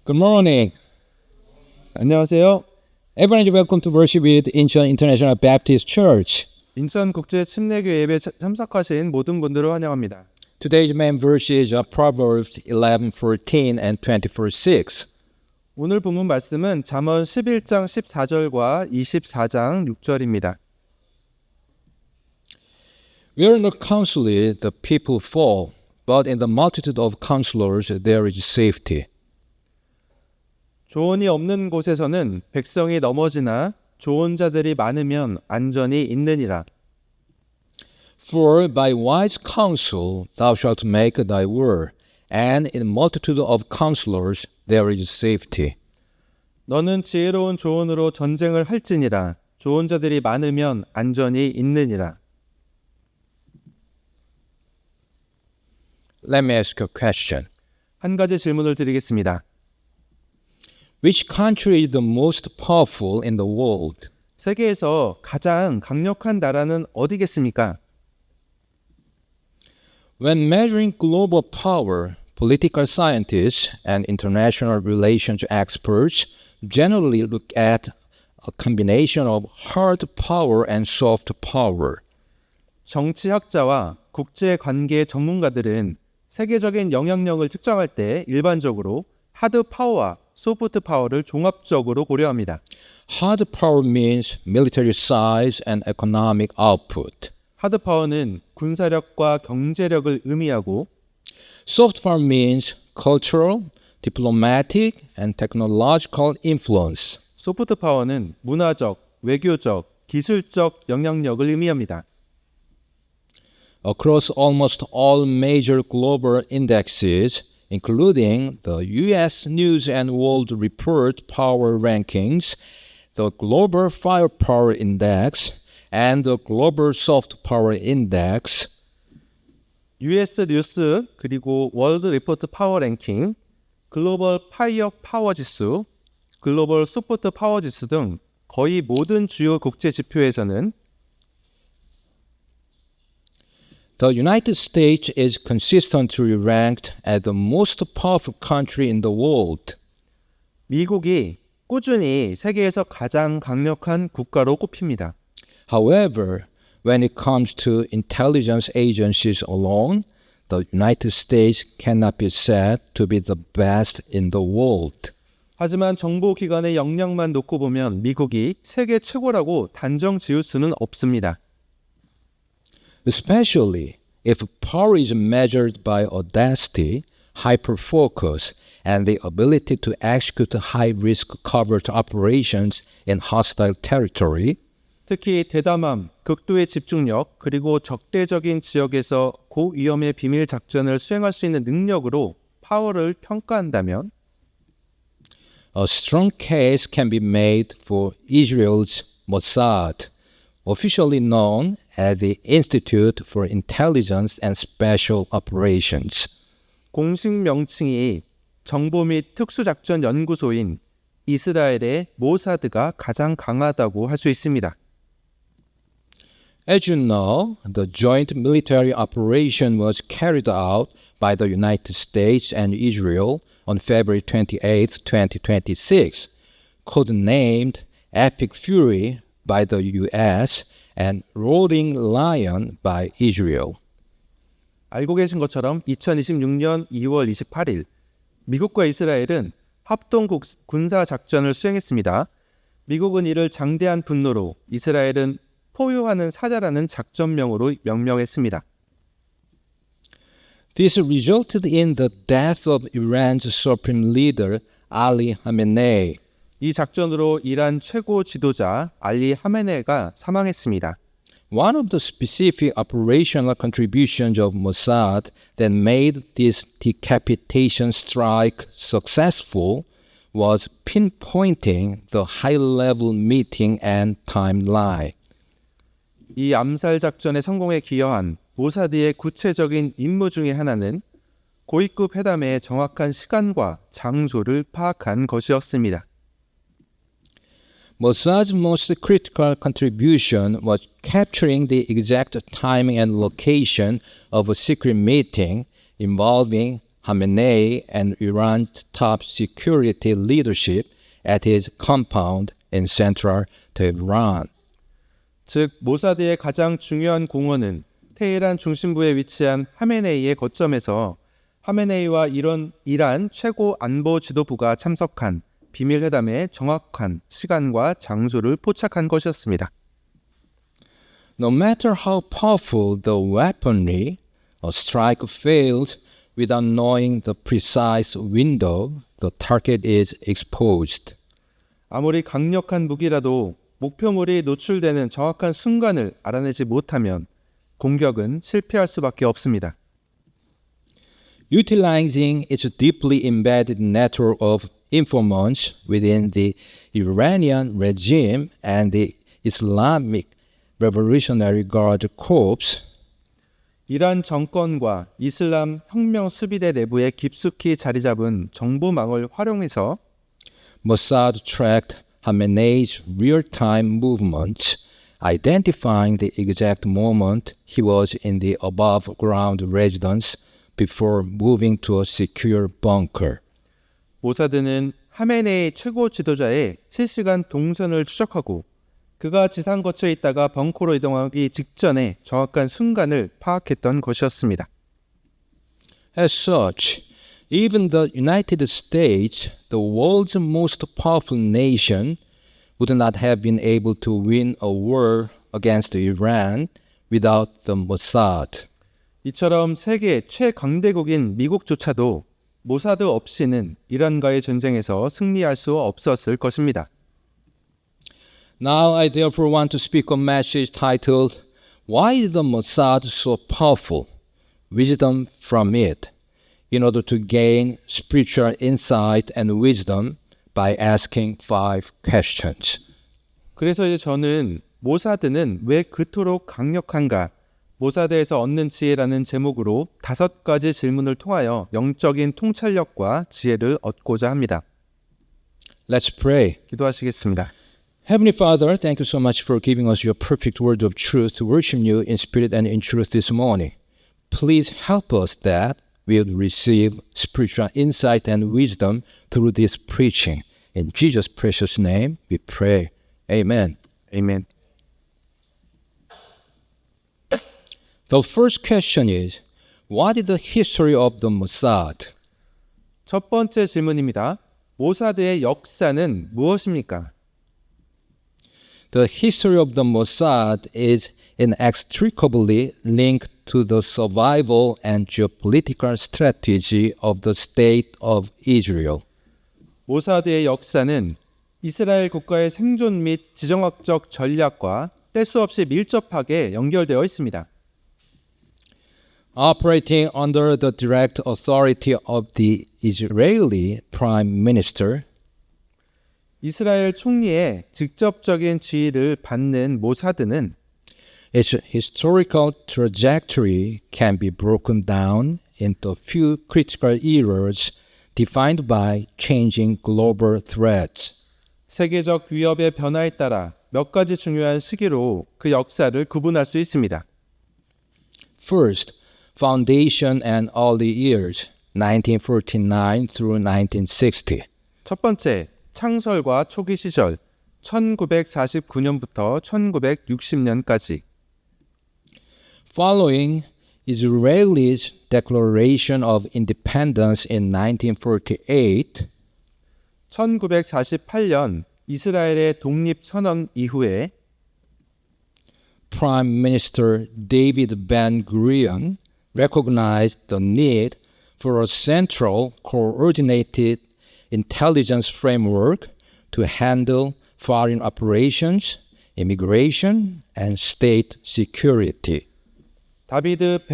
Good morning. 안녕하세요. Everyone, welcome to worship with Incheon International Baptist Church. 인천 국제 침례교 예배 참석하신 모든 분들을 환영합니다. Today's main verses are Proverbs 11:14 and 24:6. 오늘 본문 말씀은 잠언 11장 14절과 24장 6절입니다. Where no counselor the people fall, but in the multitude of counselors there is safety. 조언이 없는 곳에서는 백성이 넘어지나 좋은 자들이 많으면 안전이 있느니라. For by wise counsel thou shalt make thy war, and in multitude of counselors there is safety. 너는 지혜로운 조언으로 전쟁을 할지니라. 좋은 자들이 많으면 안전이 있느니라. Let me ask you a question. 한 가지 질문을 드리겠습니다. Which country is the most powerful in the world? 세계에서 가장 강력한 나라는 어디겠습니까? When measuring global power, political scientists and international relations experts generally look at a combination of hard power and soft power. 정치학자와 국제관계 전문가들은 세계적인 영향력을 측정할 때 일반적으로 하드 파워와 소프트 파워를 종합적으로 고려합니다. Hard power means military size and economic output. 하드 파워는 군사력과 경제력을 의미하고 Soft power means cultural, diplomatic, and technological influence. 소프트 파워는 문화적, 외교적, 기술적 영향력을 의미합니다. Across almost all major global indexes, including the U.S. News and World Report Power Rankings, the Global Firepower Index, and the Global Soft Power Index, US 뉴스 그리고 월드 리포트 파워 랭킹, 글로벌 파이어 파워 지수, 글로벌 소프트 파워 지수 등 거의 모든 주요 국제 지표에서는 the United States is consistently ranked as the most powerful country in the world. 미국이 꾸준히 세계에서 가장 강력한 국가로 꼽힙니다. However, when it comes to intelligence agencies alone, the United States cannot be said to be the best in the world. 하지만 정보기관의 역량만 놓고 보면 미국이 세계 최고라고 단정 지을 수는 없습니다. Especially if power is measured by audacity, hyperfocus, and the ability to execute high-risk covert operations in hostile territory, 특히 대담함, 극도의 집중력, 그리고 적대적인 지역에서 고위험의 비밀 작전을 수행할 수 있는 능력으로 파워를 평가한다면 a strong case can be made for Israel's Mossad, officially known as the Institute for Intelligence and Special Operations. 공식 명칭이 정보 및 특수작전 연구소인 이스라엘의 모사드가 가장 강하다고 할 수 있습니다. As you know, the joint military operation was carried out by the United States and Israel on February 28, 2026, codenamed Epic Fury by the U.S. and Roaring Lion by Israel. 알고 계신 것처럼 2026년 2월 28일 미국과 이스라엘은 합동 군사작전을 수행했습니다. 미국은 이를 장대한 분노로, 이스라엘은 포효하는 사자라는 작전명으로 명명했습니다. This resulted in the death of Iran's supreme leader Ali Khamenei. 이 작전으로 이란 최고 지도자 알리 하메네이가 사망했습니다. One of the specific operational contributions of Mossad that made this decapitation strike successful was pinpointing the high-level meeting and timeline. 이 암살 작전의 성공에 기여한 모사드의 구체적인 임무 중의 하나는 고위급 회담의 정확한 시간과 장소를 파악한 것이었습니다. Mossad's most critical contribution was capturing the exact timing and location of a secret meeting involving Khamenei and Iran's top security leadership at his compound in central Tehran. 즉 모사드의 가장 중요한 공헌은 테헤란 중심부에 위치한 하메네이의 거점에서 하메네이와 이란 최고 안보 지도부가 참석한 비밀 회담의 정확한 시간과 장소를 포착한 것이었습니다. No matter how powerful the weaponry, a strike failed without knowing the precise window the target is exposed. 아무리 강력한 무기라도 목표물이 노출되는 정확한 순간을 알아내지 못하면 공격은 실패할 수밖에 없습니다. Utilizing its deeply embedded network of informants within the Iranian regime and the Islamic Revolutionary Guard Corps, 이란 정권과 이슬람 혁명 수비대 내부에 깊숙이 자리 잡은 정보망을 활용해서 Mossad tracked Khamenei's real-time movements, identifying the exact moment he was in the above-ground residence before moving to a secure bunker. 모사드는 하메네이 최고 지도자의 실시간 동선을 추적하고 그가 지상 거처에 있다가 벙커로 이동하기 직전에 정확한 순간을 파악했던 것이었습니다. As such, even the United States, the world's most powerful nation, would not have been able to win a war against Iran without the Mossad. 이처럼 세계 최강대국인 미국조차도 모사드 없이는 이란과의 전쟁에서 승리할 수 없었을 것입니다. Now I therefore want to speak a message titled, Why is the Mossad so powerful? Wisdom from it, in order to gain spiritual insight and wisdom by asking 5 questions. 그래서 이제 저는 모사드는 왜 그토록 강력한가? 모사드에서 얻는 지혜라는 제목으로 5가지 질문을 통하여 영적인 통찰력과 지혜를 얻고자 합니다. Let's pray. 기도하시겠습니다. Heavenly Father, thank you so much for giving us your perfect word of truth to worship you in spirit and in truth this morning. Please help us that we would receive spiritual insight and wisdom through this preaching. In Jesus' precious name we pray. Amen. 아멘. The first question is, what is the history of the Mossad? 첫 번째 질문입니다. 모사드의 역사는 무엇입니까? The history of the Mossad is inextricably linked to the survival and geopolitical strategy of the state of Israel. 모사드의 역사는 이스라엘 국가의 생존 및 지정학적 전략과 뗄 수 없이 밀접하게 연결되어 있습니다. Operating under the direct authority of the Israeli Prime Minister, 이스라엘 총리의 직접적인 지휘를 받는 모사드는 its historical trajectory can be broken down into a few critical eras defined by changing global threats. 세계적 위협의 변화에 따라 몇 가지 중요한 시기로 그 역사를 구분할 수 있습니다. First, foundation and early years, 1949 through 1960. 첫 번째, 창설과 초기 시절 1949년부터 1960년까지. Following Israel's declaration of independence in 1948, 1948년 이스라엘의 독립 선언 이후에 Prime Minister David Ben-Gurion recognized the need for a central coordinated intelligence framework to handle foreign operations, immigration, and state security. 다비드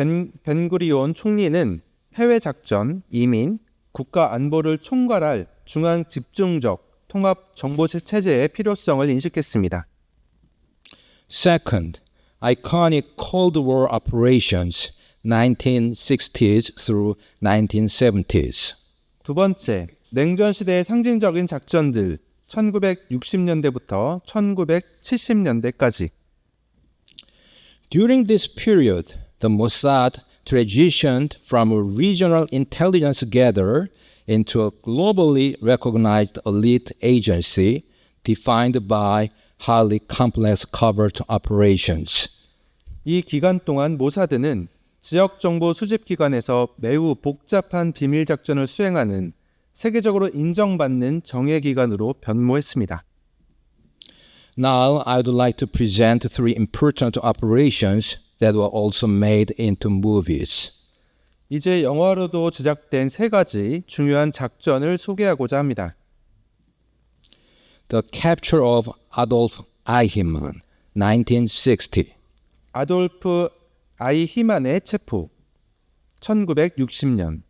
벤구리온 총리는 해외 작전, 이민, 국가 안보를 총괄할 중앙 집중적 통합 정보 체제의 필요성을 인식했습니다. Second, iconic Cold War operations 1960s through 1970s. 두 번째, 냉전 시대의 상징적인 작전들 1960년대부터 1970년대까지. During this period, the Mossad transitioned from a regional intelligence gatherer into a globally recognized elite agency defined by highly complex covert operations. 이 기간 동안 모사드는 지역 정보 수집 기관에서 매우 복잡한 비밀 작전을 수행하는 세계적으로 인정받는 정예 기관으로 변모했습니다. Now, I would like to present three important operations that were also made into movies. 이제 영화로도 제작된 세 가지 중요한 작전을 소개하고자 합니다. The capture of Adolf Eichmann, 1960. 아돌프 아이히만의 체포 1960년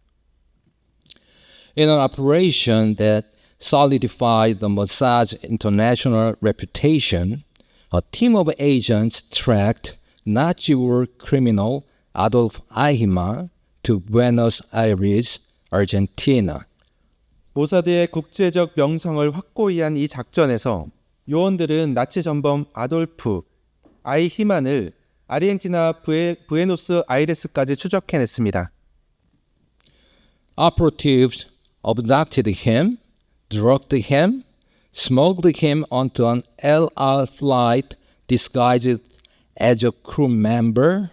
In an operation that solidified the Mossad's international reputation, a team of agents tracked Nazi war criminal Adolf Eichmann to Buenos Aires, Argentina. 모사드의 국제적 명성을 확고히 한 이 작전에서 요원들은 나치 전범 아돌프 아이히만을 아르헨티나 부에노스 아이레스까지 추적해냈습니다. Operatives abducted him, drugged him, smuggled him onto an El Al flight disguised as a crew member,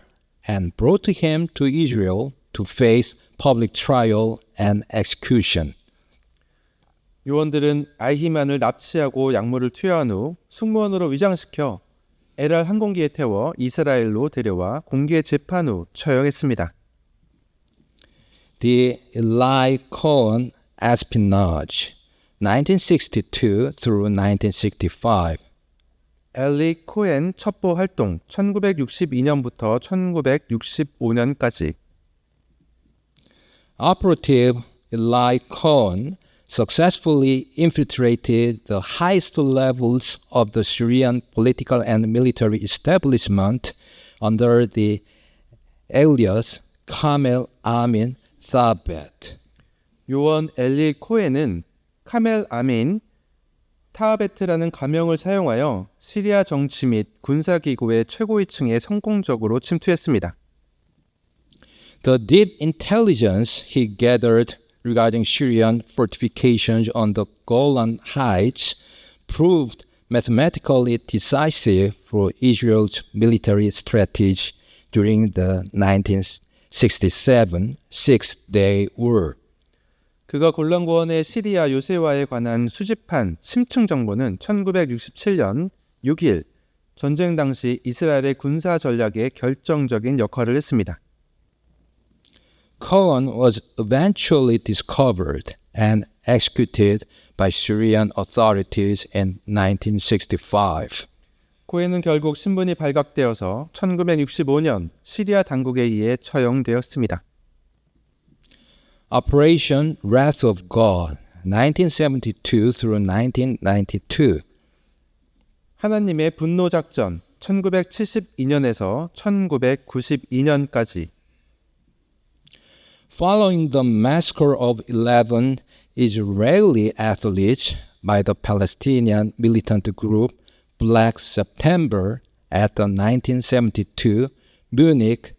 and brought him to Israel to face public trial and execution. 요원들은 아이히만을 납치하고 약물을 투여한 후 승무원으로 위장시켜 에랄 항공기에 태워 이스라엘로 데려와 공개 재판 후 처형했습니다. The Eli Cohen espionage, 1962 through 1965. 엘리 코엔 첩보 활동 1962년부터 1965년까지 Operative Eli Cohen successfully infiltrated the highest levels of the Syrian political and military establishment under the alias Kamel Amin Thabet. 요원 엘리 코엔은 카멜 아민 타베트라는 가명을 사용하여 시리아 정치 및 군사기구의 최고위층에 성공적으로 침투했습니다. The deep intelligence he gathered regarding Syrian fortifications on the Golan Heights proved mathematically decisive for Israel's military strategy during the 1967 Six-Day War. 그가 골란고원의 시리아 요새화에 관한 수집한 심층 정보는 1967년 6일 전쟁 당시 이스라엘의 군사 전략에 결정적인 역할을 했습니다. Cohen was eventually discovered and executed by Syrian authorities in 1965. 코엔은 결국 신분이 발각되어서 1965년 시리아 당국에 의해 처형되었습니다. Operation Wrath of God, 1972 through 1992. 하나님의 분노 작전 1972년에서 1992년까지 Following the massacre of 11 Israeli athletes by the Palestinian militant group Black September at the 1972 Munich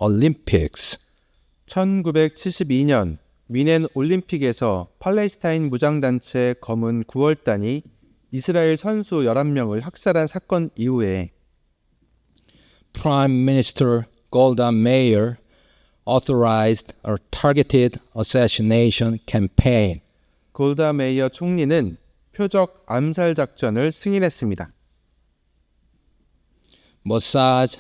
Olympics, 1972년 위넨 올림픽에서 팔레스타인 무장단체 검은 9월단이 이스라엘 선수 11명을 학살한 사건 이후에 Prime Minister Golda Meir authorized a targeted assassination campaign. 골다 메이어 총리는 표적 암살 작전을 승인했습니다. Mossad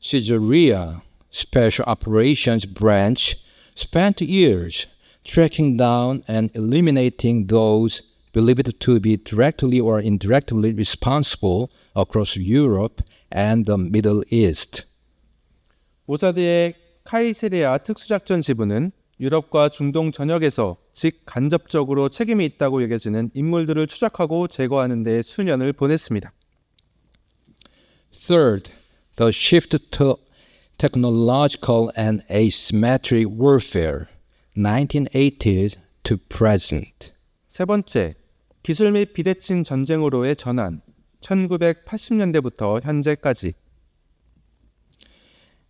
Caesarea Special Operations Branch spent years tracking down and eliminating those believed to be directly or indirectly responsible across Europe and the Middle East. 모사드의 카이세리아 특수작전 지부는 유럽과 중동 전역에서 직간접적으로 책임이 있다고 여겨지는 인물들을 추적하고 제거하는 데 수년을 보냈습니다. Third, the shift to technological and asymmetric warfare, 1980s to present. 세 번째, 기술 및 비대칭 전쟁으로의 전환, 1980년대부터 현재까지.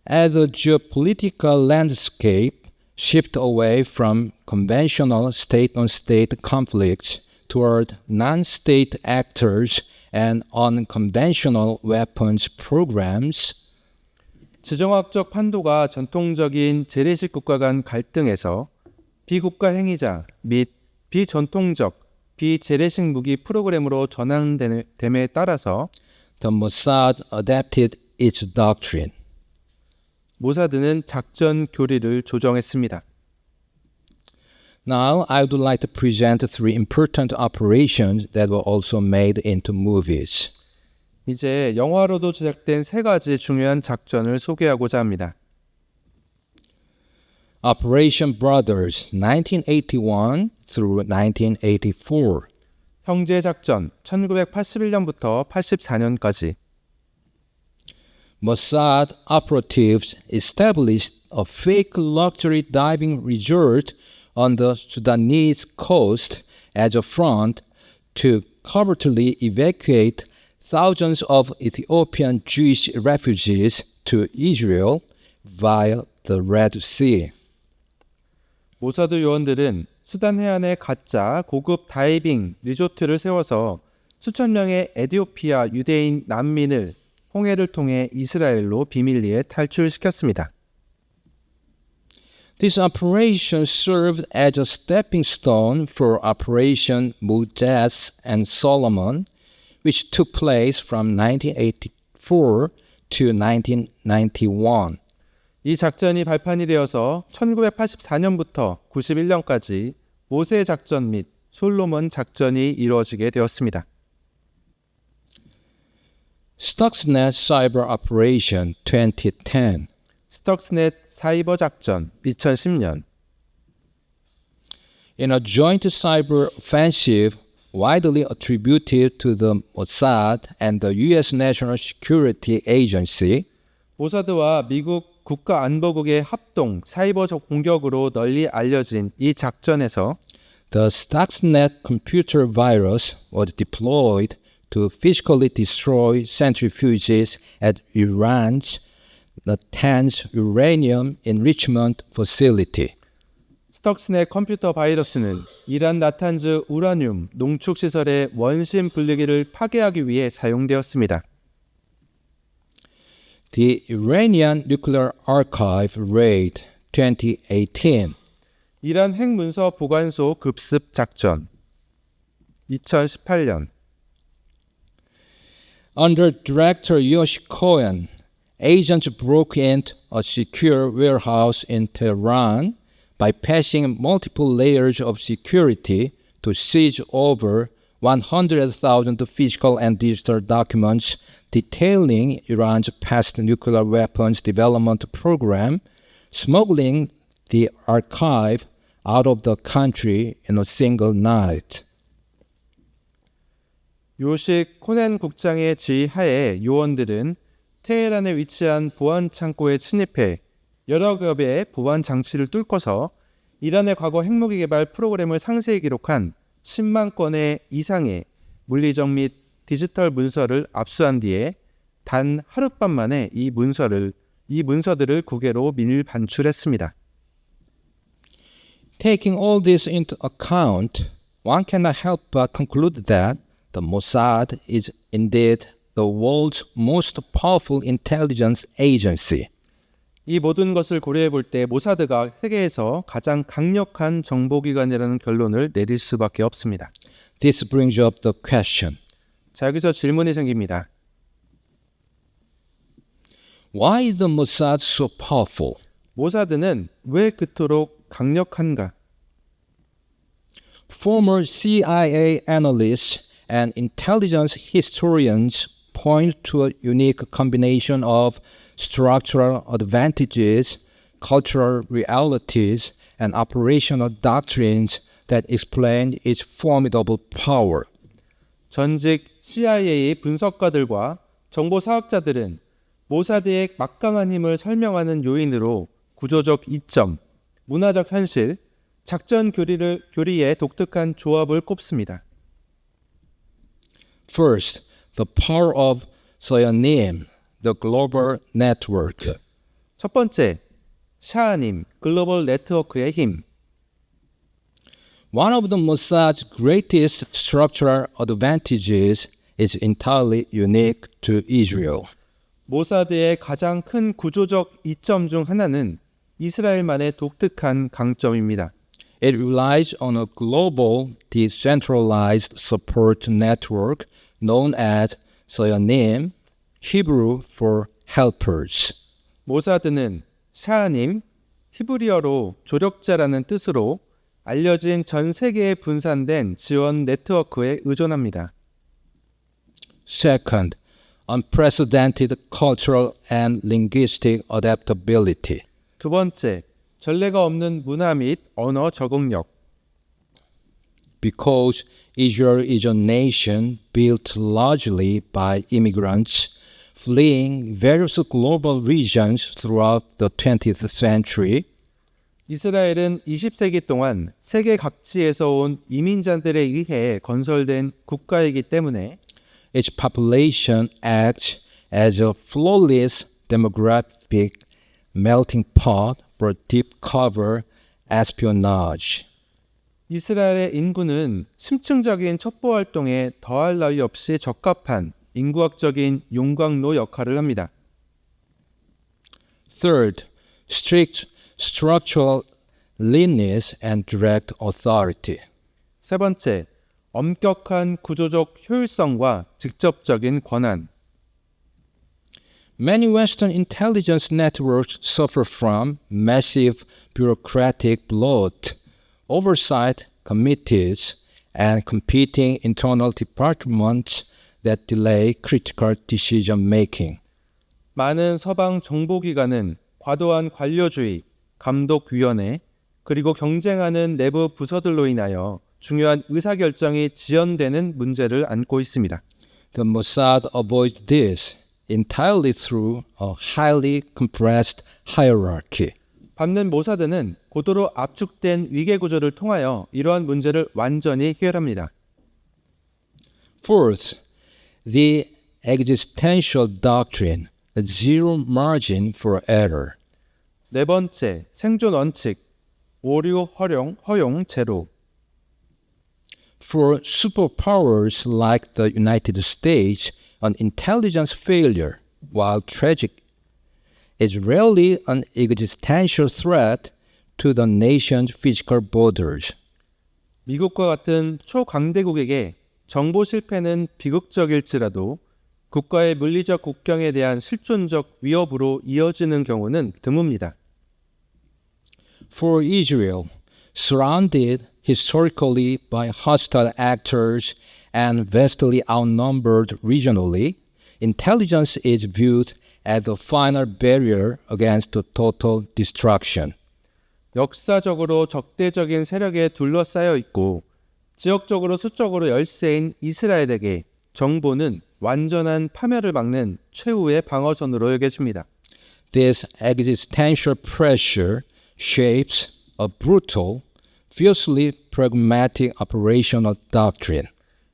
As the geopolitical landscape shifts away from conventional state-on-state conflicts toward non-state actors and unconventional weapons programs, 지정학적 판도가 전통적인 재래식 국가 간 갈등에서 비국가 행위자 및 비전통적 비재래식 무기 프로그램으로 전환됨에 따라서 the Mossad adapted its doctrine. 모사드는 작전 교리를 조정했습니다. Now, I would like to present three important operations that were also made into movies. 이제 영화로도 제작된 세 가지 중요한 작전을 소개하고자 합니다. Operation Brothers, 1981 through 1984. 형제 작전 1981년부터 84년까지 Mossad operatives established a fake luxury diving resort on the Sudanese coast as a front to covertly evacuate thousands of Ethiopian Jewish refugees to Israel via the Red Sea. 모사드 요원들은 수단 해안에 가짜 고급 다이빙 리조트를 세워서 수천 명의 에티오피아 유대인 난민을 홍해를 통해 이스라엘로 비밀리에 탈출시켰습니다. This operation served as a stepping stone for Operation Moses and Solomon, which took place from 1984 to 1991. 이 작전이 발판이 되어서 1984년부터 91년까지 모세 작전 및 솔로몬 작전이 이루어지게 되었습니다. Stuxnet Cyber Operation 2010. 스톡스넷 사이버 작전 2010년 In a joint cyber offensive widely attributed to the Mossad and the U.S. National Security Agency, 모사드와 미국 국가안보국의 합동 사이버적 공격으로 널리 알려진 이 작전에서 the Stuxnet computer virus was deployed to physically destroy centrifuges at Iran's Natanz uranium enrichment facility. 스톡스넷 컴퓨터 바이러스는 이란 나탄즈 우라늄 농축 시설의 원심 분리기를 파괴하기 위해 사용되었습니다. The Iranian Nuclear Archive Raid 2018. 이란 핵문서 보관소 급습 작전 2018년 Under Director Yoshi Cohen, agents broke into a secure warehouse in Tehran by passing multiple layers of security to seize over 100,000 physical and digital documents detailing Iran's past nuclear weapons development program, smuggling the archive out of the country in a single night. 요식 코넨 국장의 지휘하에 요원들은 테헤란에 위치한 보안 창고에 침입해 여러 겹의 보안 장치를 뚫고서 이란의 과거 핵무기 개발 프로그램을 상세히 기록한 10만 건의 이상의 물리적 및 디지털 문서를 압수한 뒤에 단 하룻밤 만에 이 문서들을 국외로 밀반출했습니다. Taking all this into account, one cannot help but conclude that the Mossad is indeed the world's most powerful intelligence agency. 이 모든 것을 고려해 볼 때 모사드가 세계에서 가장 강력한 정보기관이라는 결론을 내릴 수밖에 없습니다. This brings up the question, 자, 여기서 질문이 생깁니다. why is the Mossad so powerful? 모사드는 왜 그토록 강력한가? Former CIA analysts and intelligence historians point to a unique combination of structural advantages, cultural realities, and operational doctrines that explain its formidable power. 전직 CIA 분석가들과 정보사학자들은 모사드의 막강한 힘을 설명하는 요인으로 구조적 이점, 문화적 현실, 작전 교리의 독특한 조합을 꼽습니다. First, the power of Soyonim, the global network. 첫 번째, 샤아님, 글로벌 네트워크의 힘. One of the Mossad's greatest structural advantages is entirely unique to Israel. 모사드의 가장 큰 구조적 이점 중 하나는 이스라엘만의 독특한 강점입니다. It relies on a global decentralized support network known as Soyanim, Hebrew for helpers. 모사드는 샤아님, 히브리어로 조력자라는 뜻으로 알려진 전 세계에 분산된 지원 네트워크에 의존합니다. Second, unprecedented cultural and linguistic adaptability. 두 번째, 전례가 없는 문화 및 언어 적응력. Because Israel is a nation built largely by immigrants fleeing various global regions throughout the 20th century, 이스라엘은 20세기 동안 세계 각지에서 온 이민자들에 의해 건설된 국가이기 때문에 its population acts as a flawless demographic melting pot for deep cover espionage. 이스라엘의 인구는 심층적인 첩보 활동에 더할 나위 없이 적합한 인구학적인 용광로 역할을 합니다. Third, strict structural leanness and direct authority. 세 번째, 엄격한 구조적 효율성과 직접적인 권한. Many Western intelligence networks suffer from massive bureaucratic bloat, oversight committees, and competing internal departments that delay critical decision making. 많은 서방 정보기관은 과도한 관료주의, 감독위원회, 그리고 경쟁하는 내부 부서들로 인하여 중요한 의사결정이 지연되는 문제를 안고 있습니다. The Mossad avoids this entirely through a highly compressed hierarchy. 반면 모사드는 고도로 압축된 위계 구조를 통하여 이러한 문제를 완전히 해결합니다. Fourth, the existential doctrine, zero margin for error. 네 번째, 생존 원칙, 오류 허용 제로. For superpowers like the United States, an intelligence failure, while tragic, is rarely an existential threat to the nation's physical borders. 미국과 같은 초강대국에게 정보 실패는 비극적일지라도 국가의 물리적 국경에 대한 실존적 위협으로 이어지는 경우는 드뭅니다. For Israel, surrounded historically by hostile actors and vastly outnumbered regionally, intelligence is viewed as the final barrier against total destruction. 역사적으로 적대적인 세력에 둘러싸여 있고 지역적으로 수적으로 열세인 이스라엘에게 정보는 완전한 파멸을 막는 최후의 방어선으로 여겨집니다. This existential pressure shapes a brutal, fiercely pragmatic operational doctrine.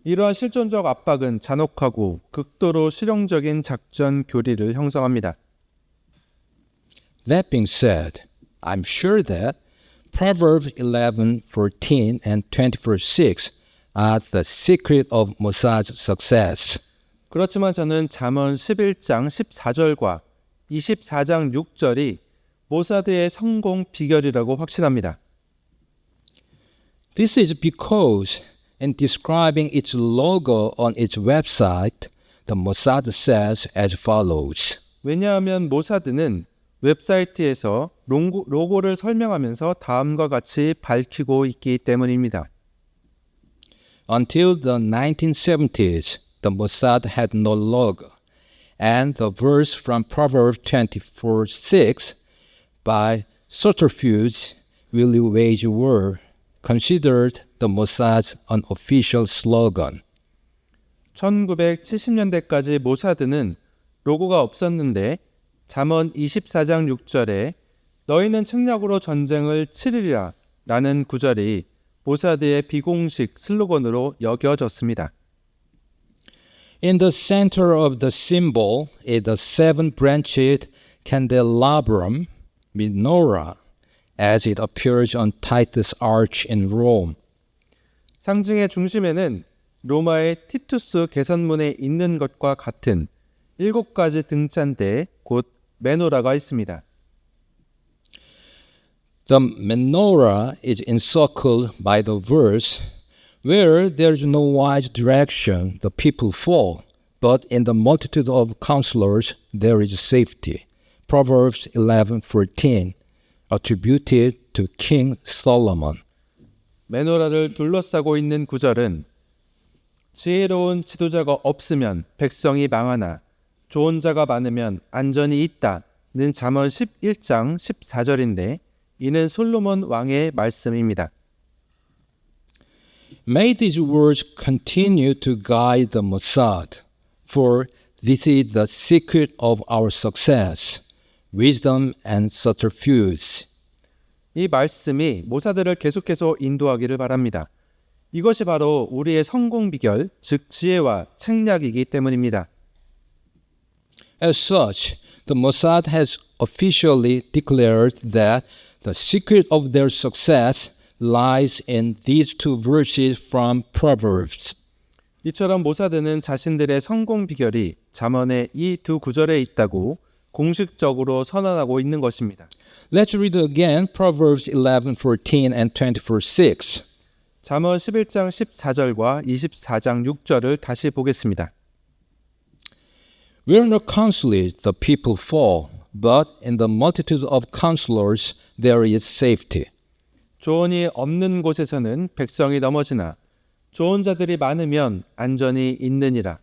이러한 실존적 압박은 잔혹하고 극도로 실용적인 작전 교리를 형성합니다. That being said, I'm sure that Proverbs 11:14 and 24:6 are the secret of Mossad's success. 그렇지만 저는 잠언 11장 14절과 24장 6절이 모사드의 성공 비결이라고 확신합니다. This is because in describing its logo on its website, the Mossad says as follows. 왜냐하면 모사드는 웹사이트에서 로고를 설명하면서 다음과 같이 밝히고 있기 때문입니다. Until the 1970s, the Mossad had no logo, and the verse from Proverbs 24:6 by subterfuge will you wage war considered the Mossad's unofficial slogan. 1970년대까지 모사드는 로고가 없었는데 잠언 24장 6절에 너희는 책략으로 전쟁을 치르리라 라는 구절이 모사드의 비공식 슬로건으로 여겨졌습니다. In the center of the symbol is the seven-branched candelabrum menorah as it appears on Titus' arch in Rome. 상징의 중심에는 로마의 티투스 개선문에 있는 것과 같은 7가지 등잔대 곧 메노라가 있습니다. The menorah is encircled by the verse, Where there is no wise direction, the people fall, but in the multitude of counselors there is safety. Proverbs 11:14, attributed to King Solomon. 메노라를 둘러싸고 있는 구절은 지혜로운 지도자가 없으면 백성이 망하나 좋은 자가 많으면 안전이 있다는 잠언 11장 14절인데 이는 솔로몬 왕의 말씀입니다. May these words continue to guide the Mossad, for this is the secret of our success, wisdom and subterfuge. 이 말씀이 모사들을 계속해서 인도하기를 바랍니다. 이것이 바로 우리의 성공 비결, 즉 지혜와 책략이기 때문입니다. As such, the Mossad has officially declared that the secret of their success lies in these two verses from Proverbs. 이처럼 모사드는 자신들의 성공 비결이 잠언의 이 두 구절에 있다고 공식적으로 선언하고 있는 것입니다. Let's read again Proverbs 11:14 and 24:6. 잠언 11장 14절과 24장 6절을 다시 보겠습니다. Where no counsel is, the people fall, but in the multitude of counselors there is safety. 조언이 없는 곳에서는 백성이 넘어지나 좋은 자들이 많으면 안전이 있느니라.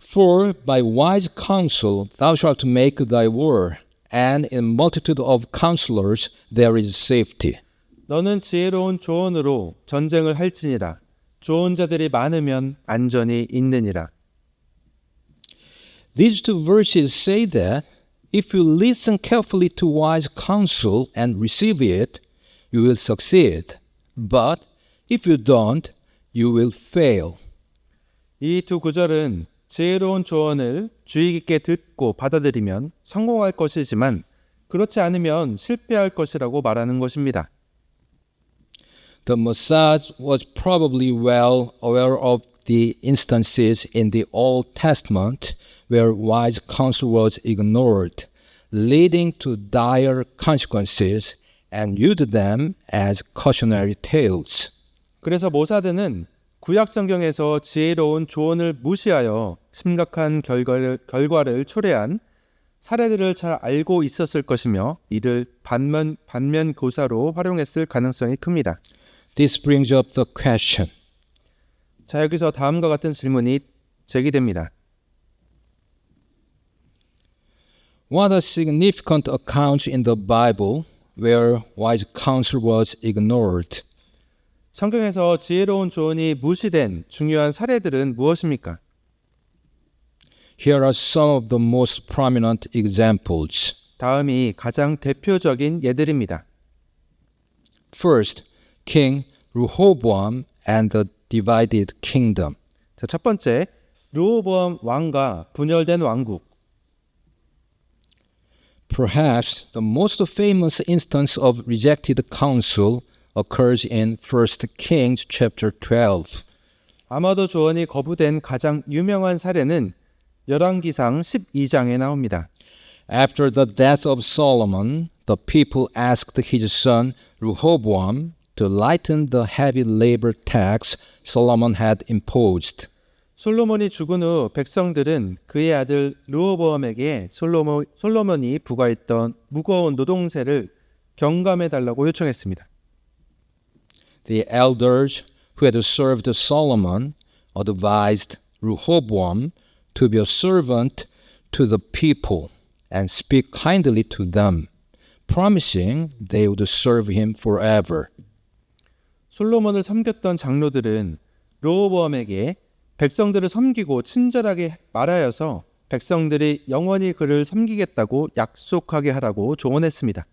For by wise counsel thou shalt make thy war, and in multitude of counselors there is safety. 너는 지혜로운 조언으로 전쟁을 할지니라. 좋은 자들이 많으면 안전이 있느니라. These two verses say that if you listen carefully to wise counsel and receive it, you will succeed. But if you don't, you will fail. 이 두 구절은 지혜로운 조언을 주의 깊게 듣고 받아들이면 성공할 것이지만 그렇지 않으면 실패할 것이라고 말하는 것입니다. The Mossad was probably well aware of the instances in the Old Testament where wise counsel was ignored, leading to dire consequences, and used them as cautionary tales. 그래서 모사드는 구약 성경에서 지혜로운 조언을 무시하여 심각한 결과를 초래한 사례들을 잘 알고 있었을 것이며 이를 반면 교사로 활용했을 가능성이 큽니다. This brings up the question. 자, 여기서 다음과 같은 질문이 제기됩니다. What are significant accounts in the Bible where wise counsel was ignored? 성경에서 지혜로운 조언이 무시된 중요한 사례들은 무엇입니까? Here are some of the most prominent examples. 다음이 가장 대표적인 예들입니다. First, King Rehoboam and the divided kingdom. 자, 첫 번째, 르호보암 왕과 분열된 왕국. Perhaps the most famous instance of rejected counsel occurs in 1 Kings chapter 12. 아마도 조언이 거부된 가장 유명한 사례는 열왕기상 12장에 나옵니다. After the death of Solomon, the people asked his son Rehoboam to lighten the heavy labor tax Solomon had imposed. 솔로몬이 죽은 후 백성들은 그의 아들 르호보암에게 솔로몬이 부과했던 무거운 노동세를 경감해 달라고 요청했습니다. The elders who had served Solomon advised Rehoboam to be a servant to the people and speak kindly to them, promising they would serve him forever. 솔로몬을 섬겼던 장로들은 르호보암에게 백성들을 섬기고 친절하게 말하여서 백성들이 영원히 그를 섬기겠다고 약속하게 하라고 조언했습니다.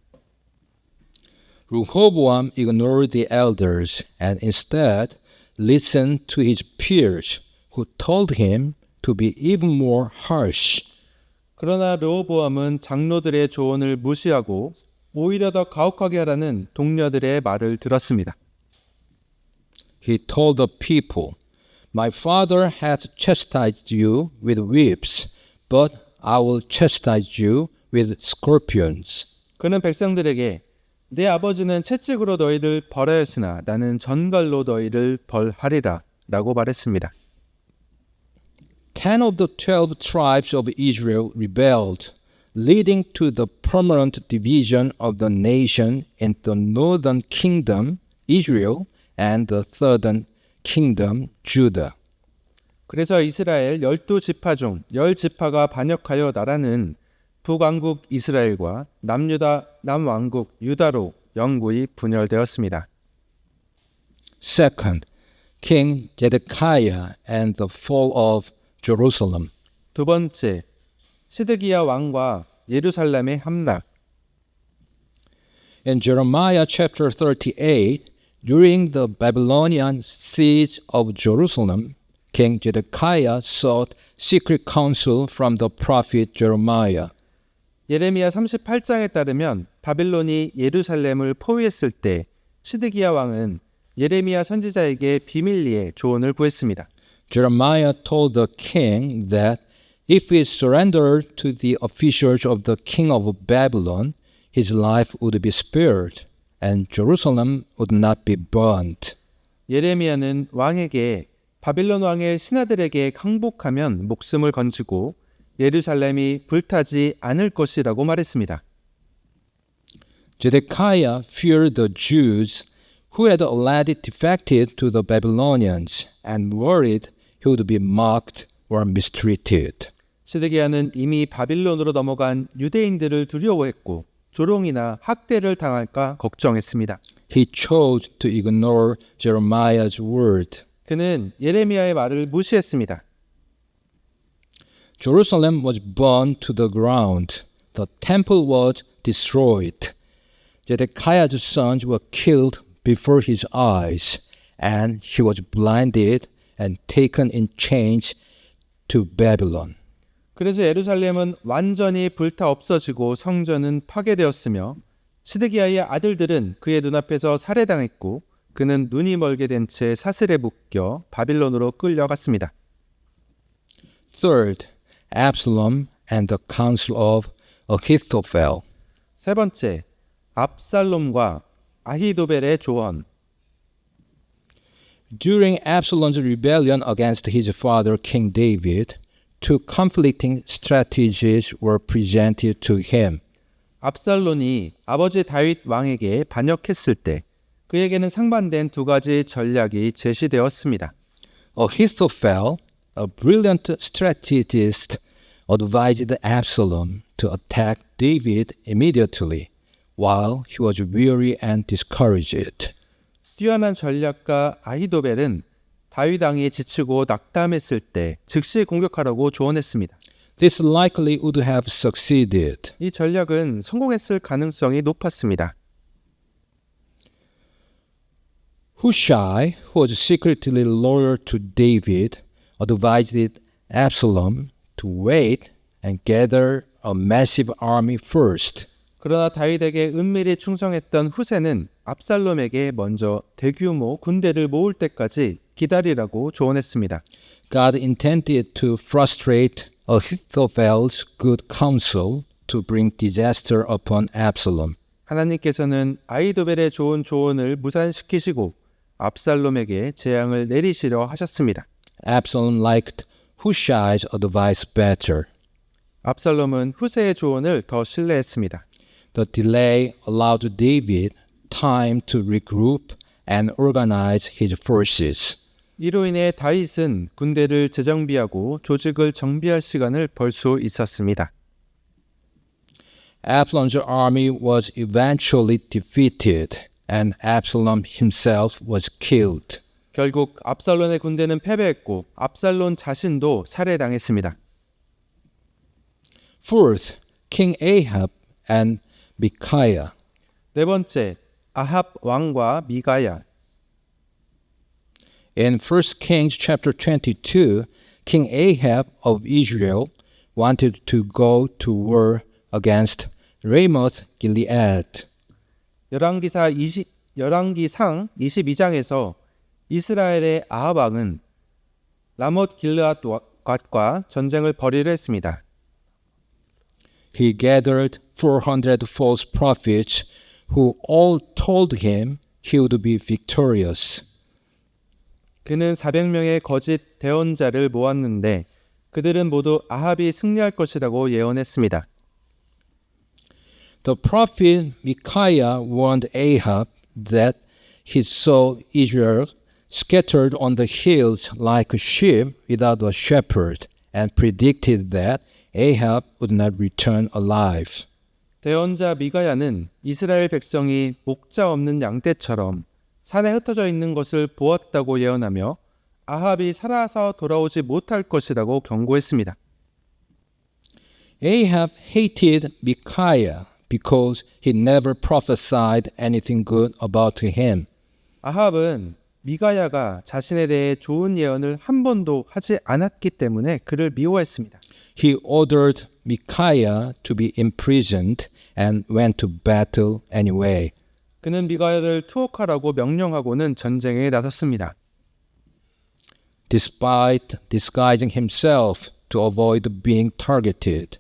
Rehoboam ignored the elders and instead listened to his peers who told him to be even more harsh. 그러나 르호보암은 장로들의 조언을 무시하고 오히려 더 가혹하게 하라는 동료들의 말을 들었습니다. He told the people, My father hath chastised you with whips, but I will chastise you with scorpions. 그는 백성들에게 내 아버지는 채찍으로 너희를 벌하였으나 나는 전갈로 너희를 벌하리라 라고 말했습니다. 10 of the 12 tribes of Israel rebelled, leading to the permanent division of the nation in the northern kingdom, Israel, and the southern kingdom, Judah. 그래서 이스라엘 12지파 중 10지파가 반역하여 나라는 북왕국 이스라엘과 남왕국 유다로 영구히 분열되었습니다. Second, King Zedekiah and the fall of Jerusalem. 두 번째, 시드기야 왕과 예루살렘의 함락. In Jeremiah chapter 38, during the Babylonian siege of Jerusalem, King Zedekiah sought secret counsel from the prophet Jeremiah. 예레미야 38장에 따르면 바빌론이 예루살렘을 포위했을 때 시드기야 왕은 예레미야 선지자에게 비밀리에 조언을 구했습니다. Jeremiah told the king that if he surrendered to the officials of the king of Babylon, his life would be spared and Jerusalem would not be burnt. 예레미야는 왕에게 바빌론 왕의 신하들에게 항복하면 목숨을 건지고 예루살렘이 불타지 않을 것이라고 말했습니다. Zedekiah feared the Jews who had already defected to the Babylonians and worried he would be mocked or mistreated. 시드기야는 이미 바빌론으로 넘어간 유대인들을 두려워했고 조롱이나 학대를 당할까 걱정했습니다. He chose to ignore Jeremiah's word. 그는 예레미야의 말을 무시했습니다. Jerusalem was burned to the ground. The temple was destroyed. Zedekiah's sons were killed before his eyes, and he was blinded and taken in chains to Babylon. 그래서 예루살렘은 완전히 불타 없어지고 성전은 파괴되었으며 시드기야의 아들들은 그의 눈앞에서 살해당했고 그는 눈이 멀게 된 채 사슬에 묶여 바빌론으로 끌려갔습니다. Third, Absalom and the counsel of Ahithophel. 세 번째, 압살롬과 아히도벨의 조언. During Absalom's rebellion against his father King David, two conflicting strategies were presented to him. 압살론이 아버지 다윗 왕에게 반역했을 때 그에게는 상반된 두 가지 전략이 제시되었습니다. Ahithophel, a brilliant strategist, advised Absalom to attack David immediately, while he was weary and discouraged. 뛰어난 전략가 아히도벨은 다윗 왕이 지치고 낙담했을 때 즉시 공격하라고 조언했습니다. This likely would have succeeded. 이 전략은 성공했을 가능성이 높았습니다. Hushai, who was secretly loyal to David, advised Absalom to wait and gather a massive army first. 그러나 다윗에게 은밀히 충성했던 후세는 압살롬에게 먼저 대규모 군대를 모을 때까지 기다리라고 조언했습니다. God intended to frustrate Ahithophel's good counsel to bring disaster upon Absalom. 하나님께서는 아히도벨의 좋은 조언을 무산시키시고 압살롬에게 재앙을 내리시려 하셨습니다. Absalom liked Hushai's advice better. 압살롬은 후세의 조언을 더 신뢰했습니다. The delay allowed David time to regroup and organize his forces. 이로 인해 다윗은 군대를 재정비하고 조직을 정비할 시간을 벌 수 있었습니다. Absalom's army was eventually defeated, and Absalom himself was killed. 결국 압살론의 군대는 패배했고 압살론 자신도 살해당했습니다. Fourth, King Ahab and Micaiah. 네 번째, 아합 왕과 미가야. In 1 Kings chapter 22, King Ahab of Israel wanted to go to war against Ramoth Gilead. 열왕기상 22장에서 이스라엘의 아합 왕은 라못 길르앗과 전쟁을 벌이려 했습니다. He gathered 400 false prophets who all told him he would be victorious. 그는 400명의 거짓 대언자를 모았는데 그들은 모두 아합이 승리할 것이라고 예언했습니다. The prophet Micaiah warned Ahab that he saw Israel scattered on the hills like sheep without a shepherd and predicted that Ahab would not return alive. 대언자 미가야는 이스라엘 백성이 목자 없는 양떼처럼 산에 흩어져 있는 것을 보았다고 예언하며 아합이 살아서 돌아오지 못할 것이라고 경고했습니다. Ahab hated Micaiah because he never prophesied anything good about him. 아합은 미가야가 자신에 대해 좋은 예언을 한 번도 하지 않았기 때문에 그를 미워했습니다. He ordered Micaiah to be imprisoned and went to battle anyway. 그는 미가야를 투옥하라고 명령하고는 전쟁에 나섰습니다. Despite disguising himself to avoid being targeted,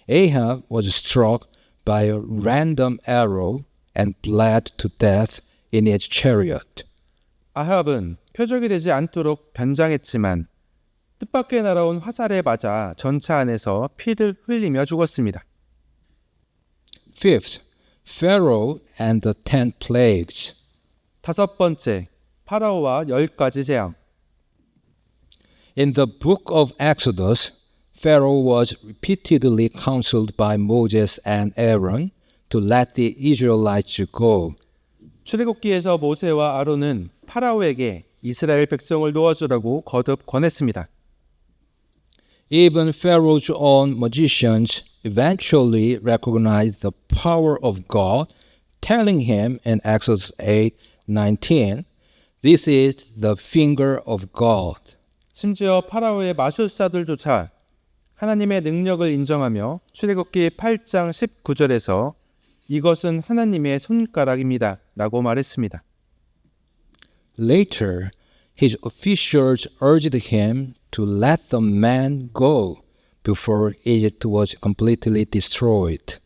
Ahab was struck by a random arrow and bled to death in his chariot. 아합은 표적이 되지 않도록 변장했지만 뜻밖의 날아온 화살에 맞아 전차 안에서 피를 흘리며 죽었습니다. Fifth, Pharaoh and the 10 plagues. 다섯 번째, 파라오와 10가지 재앙. In the book of Exodus, Pharaoh was repeatedly counseled by Moses and Aaron to let the Israelites go. 출애굽기에서 모세와 아론은 파라오에게 이스라엘 백성을 놓아주라고 거듭 권했습니다. Even Pharaoh's own magicians eventually recognized the power of God, telling him in Exodus 8:19, "This is the finger of God." 심지어 파라오의 마술사들조차 하나님의 능력을 인정하며 출애굽기 8장 19절에서 이것은 하나님의 손가락입니다 라고 말했습니다. Later, his officials urged him to let the man go before Egypt was completely destroyed.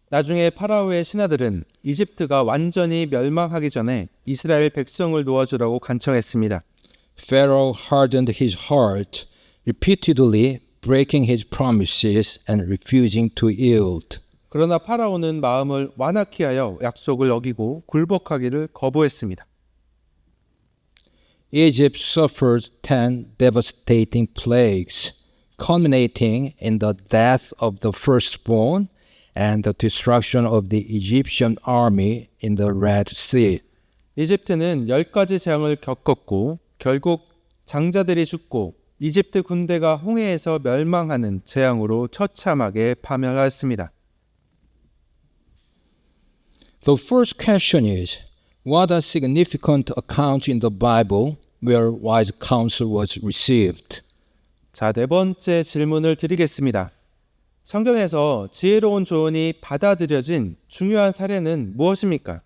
나중에 파라오의 신하들은 이집트가 완전히 멸망하기 전에 이스라엘 백성을 놓아주라고 간청했습니다. Pharaoh hardened his heart, repeatedly breaking his promises and refusing to yield. 그러나 파라오는 마음을 완악히 하여 약속을 어기고 굴복하기를 거부했습니다. Egypt suffered 10 devastating plagues, culminating in the death of the firstborn and the destruction of the Egyptian army in the Red Sea. 이집트는 10가지 재앙을 겪었고 결국 장자들이 죽고 이집트 군대가 홍해에서 멸망하는 재앙으로 처참하게 파멸하였습니다. The first question is, what are significant accounts in the Bible where wise counsel was received? 자, 네 번째 질문을 드리겠습니다. 성경에서 지혜로운 조언이 받아들여진 중요한 사례는 무엇입니까?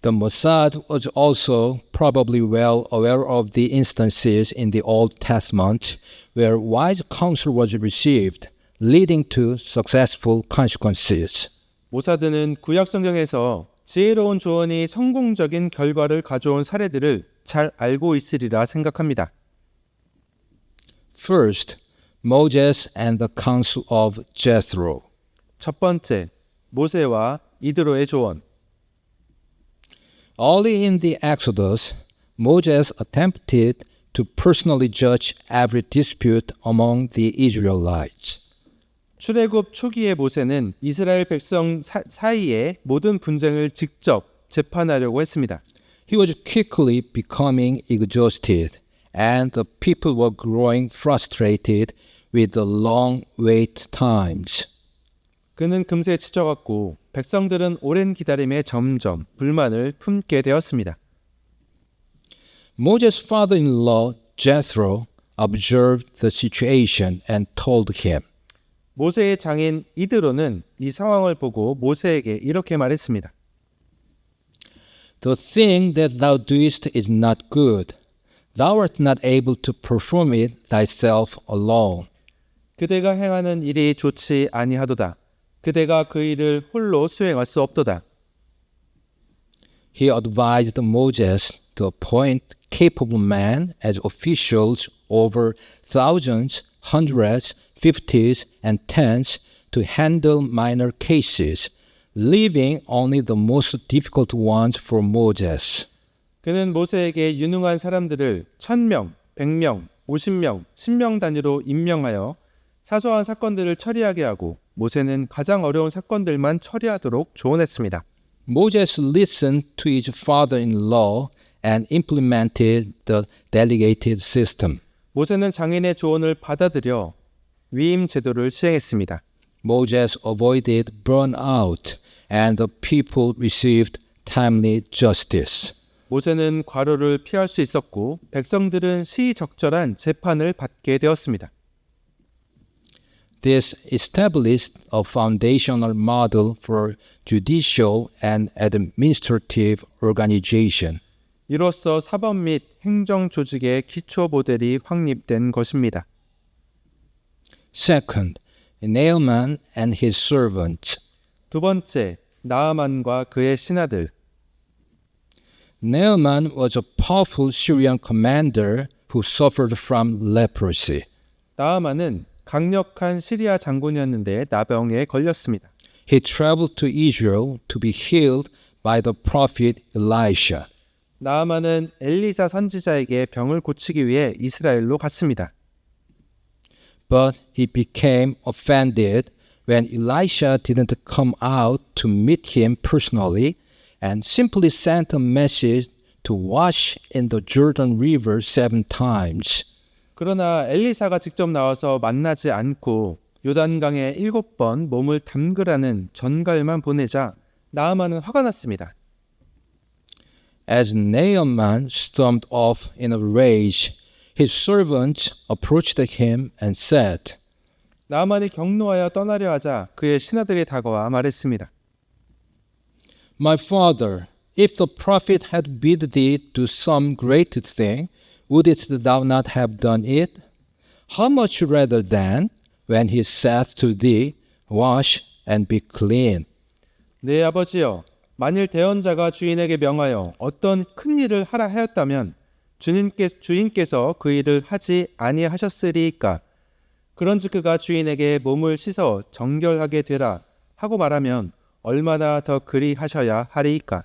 The Mossad was also probably well aware of the instances in the Old Testament where wise counsel was received, leading to successful consequences. 모사드는 구약 성경에서 지혜로운 조언이 성공적인 결과를 가져온 사례들을 잘 알고 있으리라 생각합니다. First, Moses and the counsel of Jethro. 첫 번째, 모세와 이드로의 조언. Early in the Exodus, Moses attempted to personally judge every dispute among the Israelites. 출애굽 초기의 모세는 이스라엘 백성 사이의 모든 분쟁을 직접 재판하려고 했습니다. He was quickly becoming exhausted, and the people were growing frustrated with the long wait times. 그는 금세 지쳐갔고 백성들은 오랜 기다림에 점점 불만을 품게 되었습니다. Moses' father-in-law Jethro observed the situation and told him, 모세의 장인 이드로는 이 상황을 보고 모세에게 이렇게 말했습니다. The thing that thou doest is not good. Thou art not able to perform it thyself alone. 그대가 행하는 일이 좋지 아니하도다. 그대가 그 일을 홀로 수행할 수 없도다. He advised Moses to appoint capable men as officials over thousands, hundreds, fifties, and tens to handle minor cases, leaving only the most difficult ones for Moses. 그는 모세에게 유능한 사람들을 1000명, 100명, 50명, 10명 단위로 임명하여 사소한 사건들을 처리하게 하고 모세는 가장 어려운 사건들만 처리하도록 조언했습니다. Moses listened to his father-in-law and implemented the delegated system. 모세는 장인의 조언을 받아들여 위임 제도를 시행했습니다. Moses avoided burnout and the people received timely justice. 모세는 과로를 피할 수 있었고 백성들은 시의적절한 재판을 받게 되었습니다. This established a foundational model for judicial and administrative organization. 이로써 사법 및 행정 조직의 기초 모델이 확립된 것입니다. Second, Naaman and his servants. 두 번째, 나아만과 그의 신하들. Naaman was a powerful Syrian commander who suffered from leprosy. 나아만은 강력한 시리아 장군이었는데 나병에 걸렸습니다. He traveled to Israel to be healed by the prophet Elisha. 나아만은 엘리사 선지자에게 병을 고치기 위해 이스라엘로 갔습니다. But he became offended when Elisha didn't come out to meet him personally and simply sent a message to wash in the Jordan River 7 times. 그러나 엘리사가 직접 나와서 만나지 않고 요단강에 7번 몸을 담그라는 전갈만 보내자 나아만은 화가 났습니다. As Naaman stormed off in a rage, his servants approached him and said, 나아만이 격노하여 떠나려 하자 그의 신하들이 다가와 말했습니다. My father, if the prophet had bid thee do some great thing, wouldst thou not have done it? How much rather then, when he saith to thee, wash and be clean? 내 아버지여, 만일 대언자가 주인에게 명하여 어떤 큰 일을 하라 하였다면 주인께서 그 일을 하지 아니하셨으리이까? 그런즉 그가 주인에게 몸을 씻어 정결하게 되라 하고 말하면 얼마나 더 그리 하셔야 하리이까?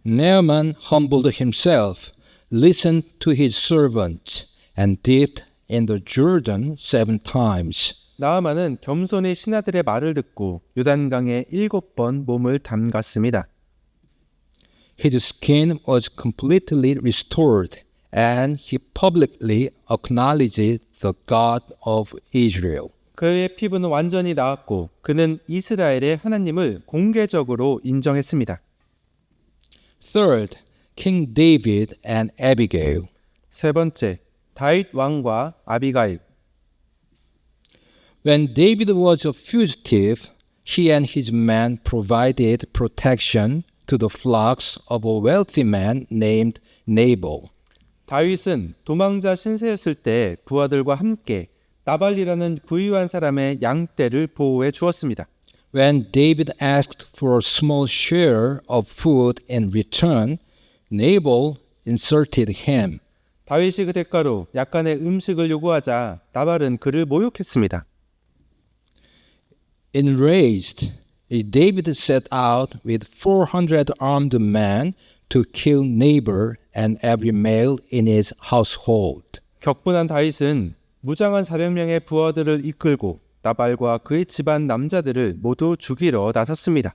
Naaman humbled himself, listened to his servants, and dipped in the Jordan 7 times. 나아만은 겸손히 신하들의 말을 듣고 요단강에 7번 몸을 담갔습니다. His skin was completely restored, and he publicly acknowledged the God of Israel. 그의 피부는 완전히 나았고 그는 이스라엘의 하나님을 공개적으로 인정했습니다. Third, King David and Abigail. 세 번째, 다윗 왕과 아비가일. When David was a fugitive, he and his men provided protection to the flocks of a wealthy man named Nabal. 다윗은 도망자 신세였을 때 부하들과 함께 나발이라는 부유한 사람의 양떼를 보호해 주었습니다. When David asked for a small share of food in return, Nabal insulted him. 다윗이 그 대가로 약간의 음식을 요구하자 나발은 그를 모욕했습니다. Enraged, David set out with 400 armed men to kill Nabal and every male in his household. 격분한 다윗은 무장한 400명의 부하들을 이끌고 나발과 그의 집안 남자들을 모두 죽이러 나섰습니다.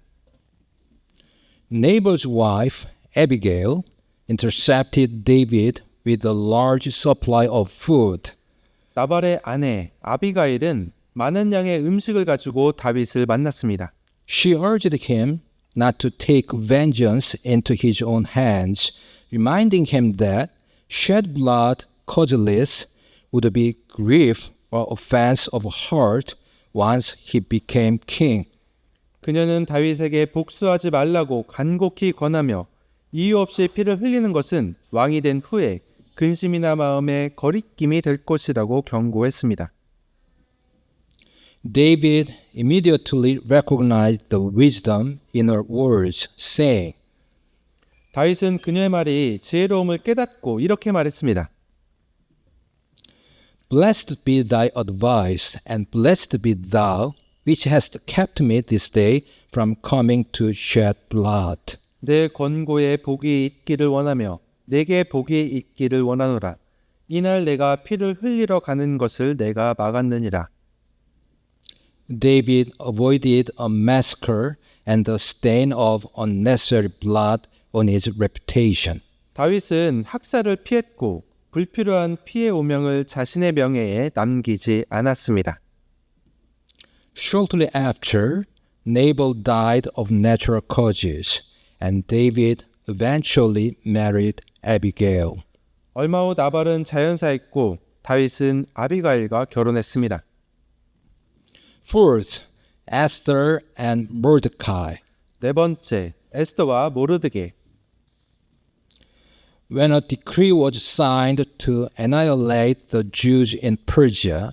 Nabal's wife, Abigail, intercepted David with a large supply of food. 나발의 아내 아비가일은 많은 양의 음식을 가지고 다윗을 만났습니다. She urged him not to take vengeance into his own hands, reminding him that shed blood causeless would be grief or offense of heart once he became king. 그녀는 다윗에게 복수하지 말라고 간곡히 권하며 이유 없이 피를 흘리는 것은 왕이 된 후에 근심이나 마음에 거리낌이 될 것이라고 경고했습니다. David immediately recognized the wisdom in her words, saying, 다윗은 그녀의 말이 지혜로움을 깨닫고 이렇게 말했습니다. Blessed be thy advice, and blessed be thou, which hast kept me this day from coming to shed blood. 내 권고에 복이 있기를 원하며 내게 복이 있기를 원하노라. 이날 내가 피를 흘리러 가는 것을 내가 막았느니라. David avoided a massacre and the stain of unnecessary blood on his reputation. 다윗은 학살을 피했고 불필요한 피해 오명을 자신의 명예에 남기지 않았습니다. Shortly after, Nabal died of natural causes, and David eventually married Abigail. 얼마 후 나발은 자연사했고 다윗은 아비가일과 결혼했습니다. Fourth, Esther and Mordecai. 네 번째, 에스더와 모르드게. When a decree was signed to annihilate the Jews in Persia,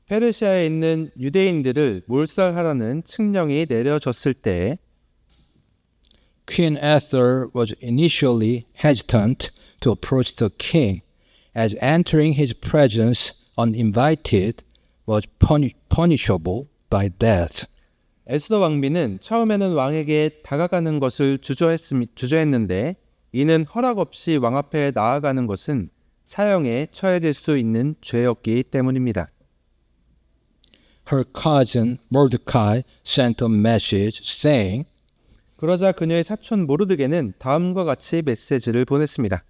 페르시아에 있는 유대인들을 몰살하라는 칙령이 내려졌을 때 Queen Esther was initially hesitant to approach the king, as entering his presence uninvited was punishable by death. 에스더 왕비는 처음에는 왕에게 다가가는 것을 주저했는데 이는 허락 없이 왕 앞에 나아가는 것은 사형에 처해질 수 있는 죄였기 때문입니다. Her cousin Mordecai sent a message saying, 그러자 그녀의 사촌 모르드게는 다음과 같이 메시지를 보냈습니다.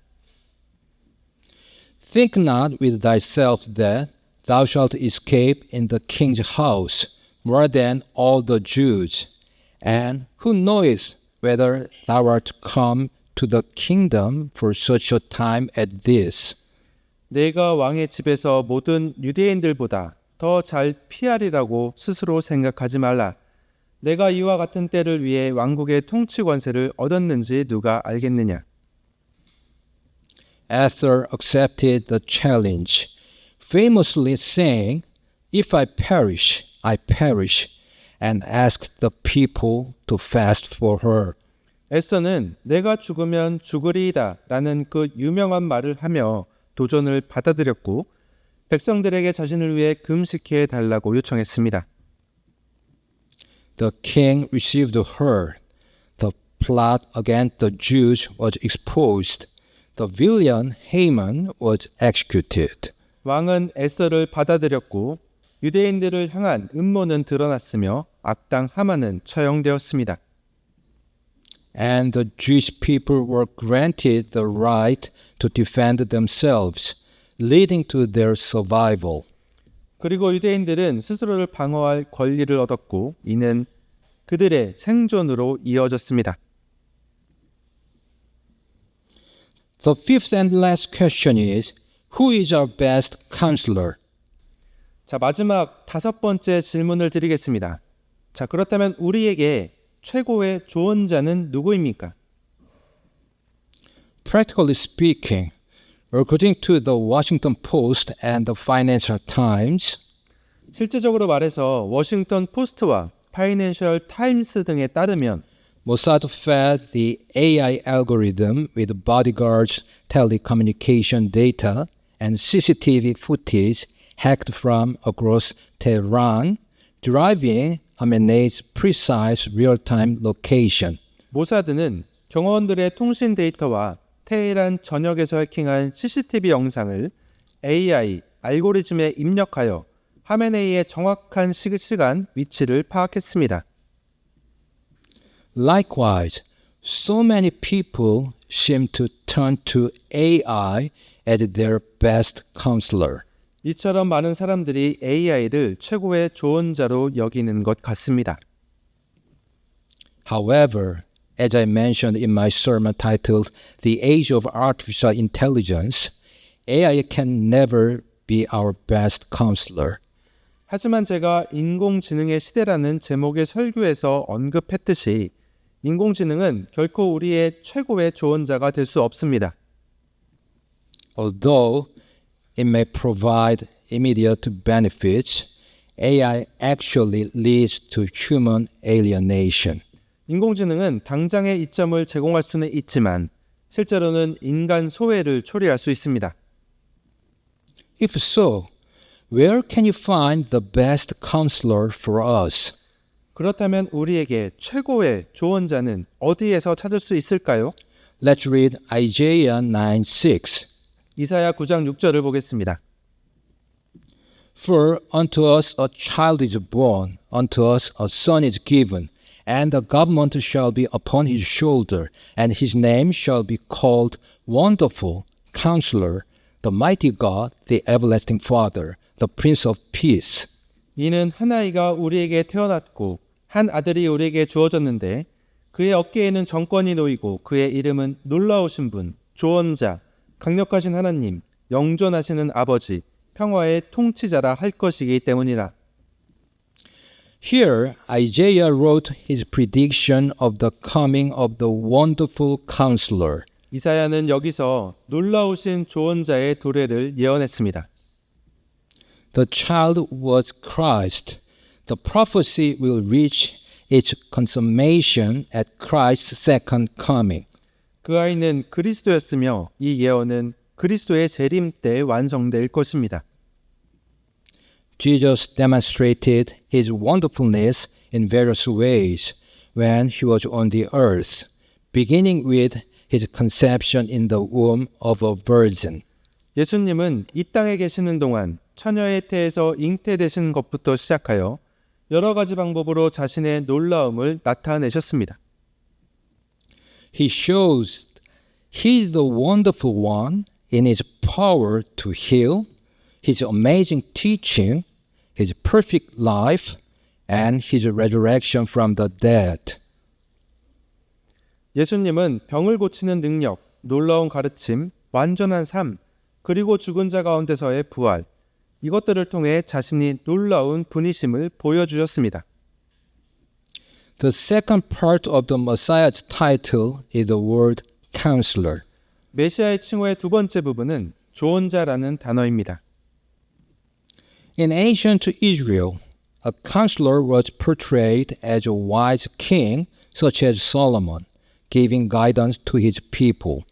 Think not with thyself that thou shalt escape in the king's house more than all the Jews, and who knoweth whether thou art come to the kingdom for such a time as this? 내가 왕의 집에서 모든 유대인들보다 더 잘 피하리라고 스스로 생각하지 말라. 내가 이와 같은 때를 위해 왕국의 통치 권세를 얻었는지 누가 알겠느냐. Esther accepted the challenge, famously saying, If I perish, I perish, and asked the people to fast for her. 에스더는 내가 죽으면 죽으리이다 라는 그 유명한 말을 하며 도전을 받아들였고 백성들에게 자신을 위해 금식해 달라고 요청했습니다. The king received her. The plot against the Jews was exposed. The villain Haman was executed. 왕은 에스더를 받아들였고 유대인들을 향한 음모는 드러났으며 악당 하만은 처형되었습니다. And the Jewish people were granted the right to defend themselves, leading to their survival. 그리고 유대인들은 스스로를 방어할 권리를 얻었고 이는 그들의 생존으로 이어졌습니다. The fifth and last question is, who is our best counselor? 자, 마지막 다섯 번째 질문을 드리겠습니다. 자, 그렇다면 우리에게 최고의 조언자는 누구입니까? Practically speaking, according to the Washington Post and the Financial Times, 실제적으로 말해서 워싱턴 포스트와 파이낸셜 타임스 등에 따르면 Mossad fed the AI algorithm with bodyguards' telecommunication data and CCTV footage hacked from across Tehran, deriving Khamenei's precise real-time location. 모사드는 경호원들의 통신 데이터와 테헤란 전역에서 해킹한 CCTV 영상을 AI 알고리즘에 입력하여 하메네이의 정확한 시간, 위치를 파악했습니다. Likewise, so many people seem to turn to AI as their best counselor. 이처럼 많은 사람들이 AI를 최고의 조언자로 여기는 것 같습니다. However, as I mentioned in my sermon titled The Age of Artificial Intelligence, AI can never be our best counselor. 하지만 제가 인공지능의 시대라는 제목의 설교에서 언급했듯이 인공지능은 결코 우리의 최고의 조언자가 될 수 없습니다. Although it may provide immediate benefits, AI actually leads to human alienation. 인공지능은 당장의 이점을 제공할 수는 있지만 실제로는 인간 소외를 초래할 수 있습니다. If so, where can you find the best counselor for us? 그렇다면 우리에게 최고의 조언자는 어디에서 찾을 수 있을까요? Let's read Isaiah 9:6. 이사야 9장 6절을 보겠습니다. For unto us a child is born, unto us a son is given, and the government shall be upon his shoulder, and his name shall be called Wonderful, Counselor, the Mighty God, the Everlasting Father, the Prince of Peace. 이는 한 아이가 우리에게 태어났고 한 아들이 우리에게 주어졌는데 그의 어깨에는 정권이 놓이고 그의 이름은 놀라우신 분, 조언자, 강력하신 하나님, 영존하시는 아버지, 평화의 통치자라 할 것이기 때문이라. Here, Isaiah wrote his prediction of the coming of the Wonderful Counselor. 이사야는 여기서 놀라우신 조언자의 도래를 예언했습니다. The child was Christ. The prophecy will reach its consummation at Christ's second coming. 그 아이는 그리스도였으며 이 예언은 그리스도의 재림 때 완성될 것입니다. Jesus demonstrated his wonderfulness in various ways when he was on the earth, beginning with his conception in the womb of a virgin. 예수님은 이 땅에 계시는 동안 처녀의 태에서 잉태되신 것부터 시작하여 여러 가지 방법으로 자신의 놀라움을 나타내셨습니다. He shows he is the wonderful one in his power to heal, his amazing teaching, his perfect life, and his resurrection from the dead. 예수님은 병을 고치는 능력, 놀라운 가르침, 완전한 삶, 그리고 죽은 자 가운데서의 부활, 이것들을 통해 자신이 놀라운 분이심을 보여주셨습니다. The second part of the Messiah's title is the word counselor. 메시아의 칭호의 두 번째 부분은 조언자라는 단어입니다. In ancient Israel, a counselor was portrayed as a wise king such as Solomon, giving guidance to his people.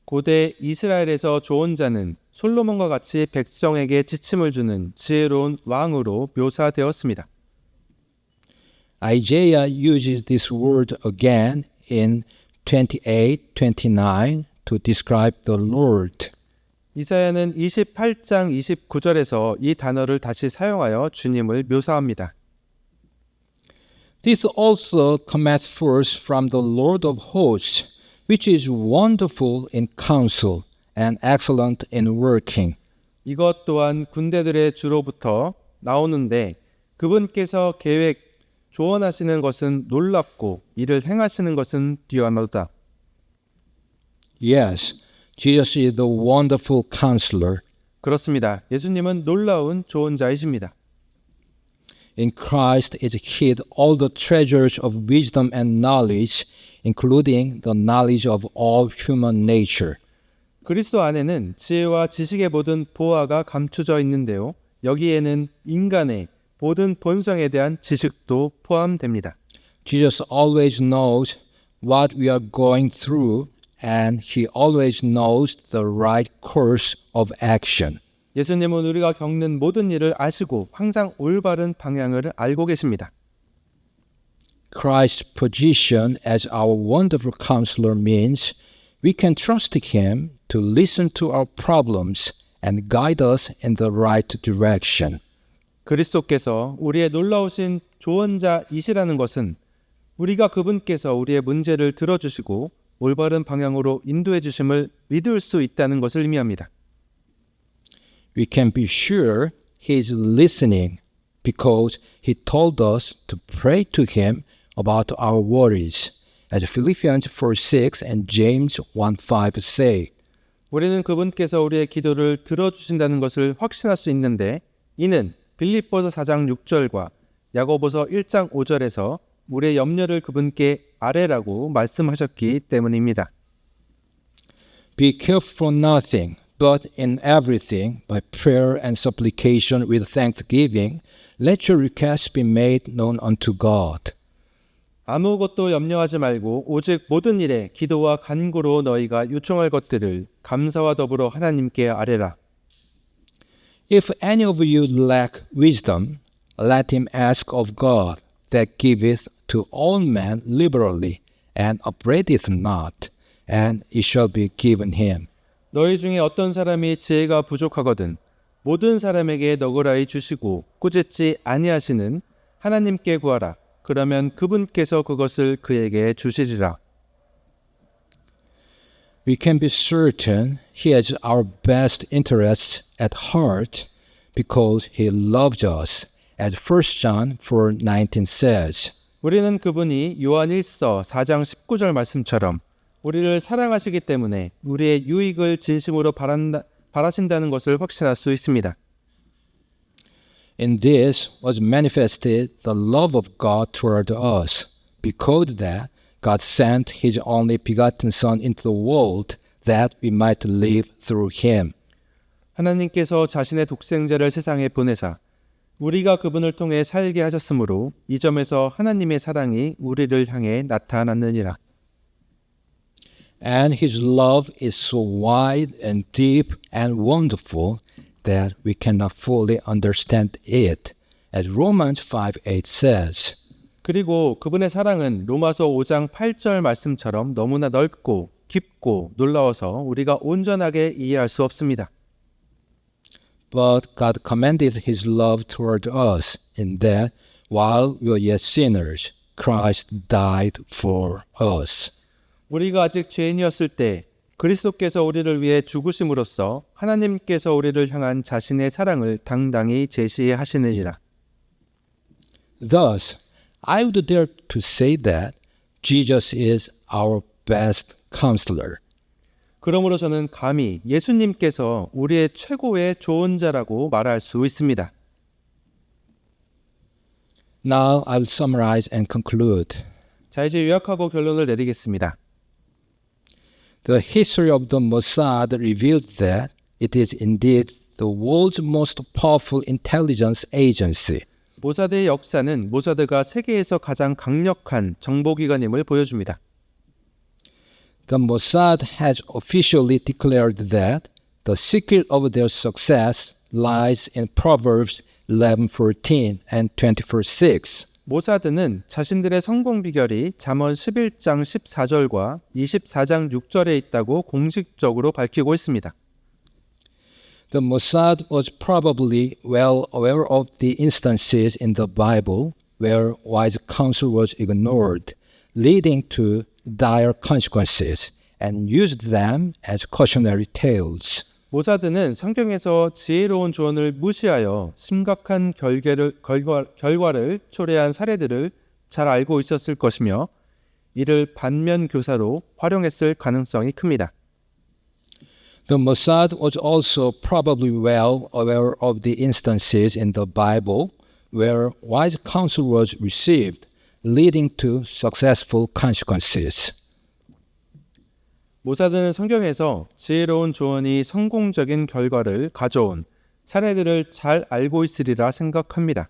고대 이스라엘에서 조언자는 솔로몬과 같이 백성에게 지침을 주는 지혜로운 왕으로 묘사되었습니다. Isaiah uses this word again in 28-29 to describe the Lord. 이사야는 28장 29절에서 이 단어를 다시 사용하여 주님을 묘사합니다. This also cometh forth from the Lord of hosts, which is wonderful in counsel and excellent in working. 이것 또한 군대들의 주로부터 나오는데 그분께서 계획, 조언하시는 것은 놀랍고 이를 행하시는 것은 뛰어나다. Yes, Jesus is the wonderful counselor. 그렇습니다. 예수님은 놀라운 조언자이십니다. In Christ is hid all the treasures of wisdom and knowledge, including the knowledge of all human nature. 그리스도 안에는 지혜와 지식의 모든 보화가 감추져 있는데요. 여기에는 인간의 모든 본성에 대한 지식도 포함됩니다. Jesus always knows what we are going through, and he always knows the right course of action. 예수님은 우리가 겪는 모든 일을 아시고 항상 올바른 방향을 알고 계십니다. Christ's position as our wonderful counselor means we can trust him to listen to our problems and guide us in the right direction. 그리스도께서 우리의 놀라우신 조언자이시라는 것은 우리가 그분께서 우리의 문제를 들어주시고 올바른 방향으로 인도해 주심을 믿을 수 있다는 것을 의미합니다. We can be sure he is listening because he told us to pray to him about our worries, as Philippians 4:6 and James 1:5 say. 우리는 그분께서 우리의 기도를 들어주신다는 것을 확신할 수 있는데 이는 빌립보서 4장 6절과 야고보서 1장 5절에서 우리의 염려를 그분께 아뢰라고 말씀하셨기 때문입니다. Be careful for nothing, but in everything, by prayer and supplication with thanksgiving, let your requests be made known unto God. 아무것도 염려하지 말고 오직 모든 일에 기도와 간구로 너희가 요청할 것들을 감사와 더불어 하나님께 아뢰라. If any of you lack wisdom, let him ask of God, that giveth to all men liberally, and upbraideth not, and it shall be given him. 너희 중에 어떤 사람이 지혜가 부족하거든 모든 사람에게 너그라이 주시고 꾸짖지 아니하시는 하나님께 구하라. 그러면 그분께서 그것을 그에게 주시리라. We can be certain he has our best interests at heart because he loves us, as 1 John 4:19 says. 우리는 그분이 요한 1서 4장 19절 말씀처럼 우리를 사랑하시기 때문에 우리의 유익을 진심으로 바라신다는 것을 확신할 수 있습니다. In this was manifested the love of God toward us, because that God sent his only begotten Son into the world that we might live through him. 하나님께서 자신의 독생자를 세상에 보내사 우리가 그분을 통해 살게 하셨으므로 이 점에서 하나님의 사랑이 우리를 향해 나타났느니라. And his love is so wide and deep and wonderful that we cannot fully understand it, as Romans 5:8 says. 그리고 그분의 사랑은 로마서 5장 8절 말씀처럼 너무나 넓고 깊고 놀라워서 우리가 온전하게 이해할 수 없습니다. But God commended his love toward us in that while we were yet sinners, Christ died for us. 우리가 아직 죄인이었을 때 그리스도께서 우리를 위해 죽으심으로써 하나님께서 우리를 향한 자신의 사랑을 당당히 제시하시느니라. Thus, I would dare to say that Jesus is our best counselor. 그러므로 저는 감히 예수님께서 우리의 최고의 조언자라고 말할 수 있습니다. Now I will summarize and conclude. 자, 이제 요약하고 결론을 내리겠습니다. The history of the Mossad revealed that it is indeed the world's most powerful intelligence agency. 모사드의 역사는 모사드가 세계에서 가장 강력한 정보기관임을 보여줍니다. The Mossad has officially declared that the secret of their success lies in Proverbs 11:14 and 24:6. 모사드는 자신들의 성공 비결이 잠언 11장 14절과 24장 6절에 있다고 공식적으로 밝히고 있습니다. The Mossad was probably well aware of the instances in the Bible where wise counsel was ignored, leading to dire consequences, and used them as cautionary tales. 모사드는 성경에서 지혜로운 조언을 무시하여 심각한 결과를 초래한 사례들을 잘 알고 있었을 것이며 이를 반면 교사로 활용했을 가능성이 큽니다. The Mossad was also probably well aware of the instances in the Bible where wise counsel was received, leading to successful consequences. 모사드는 성경에서 지혜로운 조언이 성공적인 결과를 가져온 사례들을 잘 알고 있으리라 생각합니다.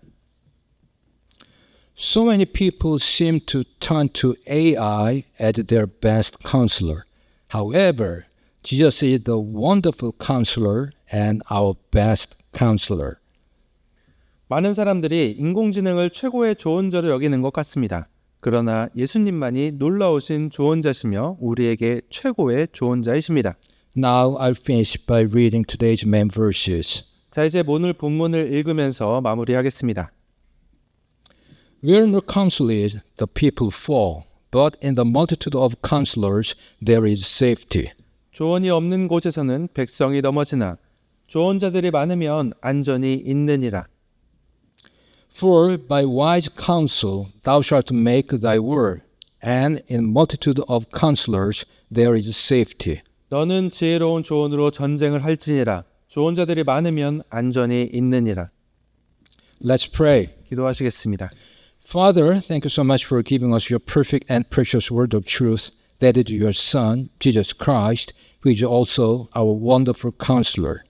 So many people seem to turn to AI as their best counselor. However, Jesus is the wonderful counselor and our best counselor. 많은 사람들이 인공지능을 최고의 조언자로 여기는 것 같습니다. 그러나 예수님만이 놀라우신 조언자시며 우리에게 최고의 조언자이십니다. Now I'll finish by reading today's main verses. 자, 이제 오늘 본문을 읽으면서 마무리하겠습니다. Where no counsel is, the people fall, but in the multitude of counselors there is safety. 조언이 없는 곳에서는 백성이 넘어지나 조언자들이 많으면 안전이 있느니라. For by wise counsel thou shalt make thy word, and in multitude of counselors there is safety. 너는 지혜로운 조언으로 전쟁을 할지니라. 조언자들이 많으면 안전이 있느니라. Let's pray. 기도하시겠습니다. Father, thank you so much for giving us your perfect and precious word of truth, that is your Son, Jesus Christ, who is also our wonderful counselor.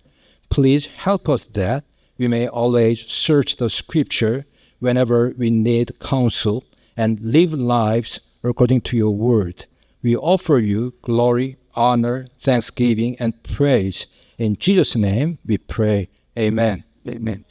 Please help us that we may always search the scripture whenever we need counsel and live lives according to your word. We offer you glory, honor, thanksgiving, and praise. In Jesus' name we pray. Amen. Amen.